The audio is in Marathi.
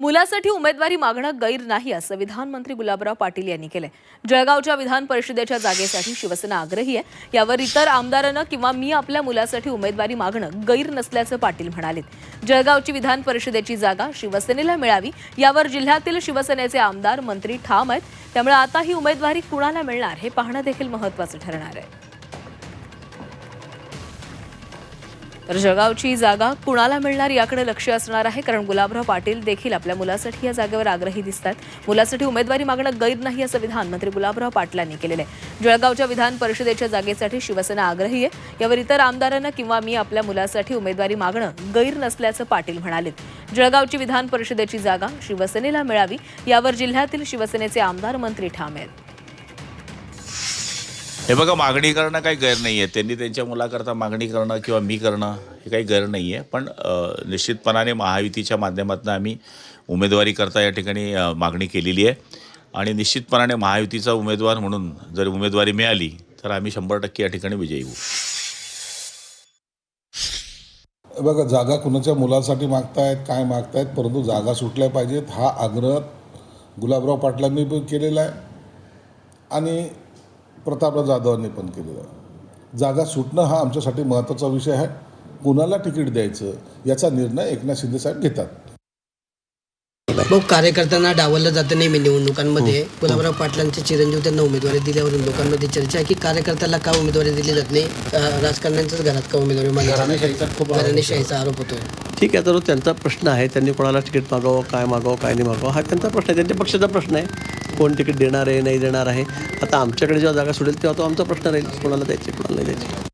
मुलासाठी उमेदवारी मागणं गैर नाही असं विधानमंत्री गुलाबराव पाटील यांनी केलंय। जळगावच्या विधान परिषदेच्या जागेसाठी शिवसेना आग्रही आहे। यावर इतर आमदारांना किंवा मी आपल्या मुलासाठी उमेदवारी मागणं गैर नसल्याचं पाटील म्हणाले। जळगावची विधान परिषदेची जागा शिवसेनेला मिळावी यावर जिल्ह्यातील शिवसेनेचे आमदार मंत्री ठाम आहेत। त्यामुळे आता ही उमेदवारी कुणाला मिळणार हे पाहणं देखील महत्त्वाचं ठरणार आहे। तर जळगावची जागा कुणाला मिळणार याकडे लक्ष असणार आहे, कारण गुलाबराव पाटील देखील आपल्या मुलासाठी या जागेवर आग्रही दिसतात। मुलासाठी उमेदवारी मागणं गैर नाही असं विधान मंत्री गुलाबराव पाटलांनी केलेलं आहे। जळगावच्या विधान परिषदेच्या जागेसाठी शिवसेना आग्रही आहे। यावर इतर आमदारांना किंवा मी आपल्या मुलासाठी उमेदवारी मागणं गैर नसल्याचं पाटील म्हणाले। जळगावची विधान परिषदेची जागा शिवसेनेला मिळावी यावर जिल्ह्यातील शिवसेनेचे आमदार मंत्री ठाम आहेत। हे बघा, मागणी करणं काही गैर नाही आहे। त्यांनी त्यांच्या मुलाकरता मागणी करणं किंवा मी करणं हे काही गैर नाही आहे। पण निश्चितपणाने महायुतीच्या माध्यमातून आम्ही उमेदवारीकरता या ठिकाणी मागणी केलेली आहे आणि निश्चितपणाने महायुतीचा उमेदवार म्हणून जर उमेदवारी मिळाली तर आम्ही 100% या ठिकाणी विजयी होऊ। बघा, जागा कुणाच्या मुलासाठी मागतायत, काय मागतायत, परंतु जागा सुटल्या पाहिजेत हा आग्रह गुलाबराव पाटलांनी पण केलेला आहे आणि प्रतापराव जाधवांनी पण केलेला आहे। जागा सुटणं हा आमच्यासाठी महत्त्वाचा विषय आहे। कुणाला तिकीट द्यायचं याचा निर्णय एकनाथ शिंदे साहेब घेतात। कार्यकर्त्यांना डावललं जातं नेहमी निवडणुकांमध्ये। गुलाबराव पाटलांचे चिरंजीव त्यांना उमेदवारी दिल्यावरून लोकांमध्ये चर्चा आहे की कार्यकर्त्याला का उमेदवारी दिली जात नाही, राजकारण्यांच्याच घरात का उमेदवारी घराणेशाहीचा आरोप होतोय। ठीक आहे, तर त्यांचा प्रश्न आहे। त्यांनी कोणाला तिकीट मागावं, काय नाही मागावं हा त्यांचा प्रश्न आहे, त्यांच्या पक्षाचा प्रश्न आहे। कोण तिकीट देणार आहे, नाही देणार आहे। आता आमच्याकडे जेव्हा जागा सुटेल तेव्हा तो आमचा प्रश्न राहील, कोणाला द्यायचे कोणाला नाही द्यायचे।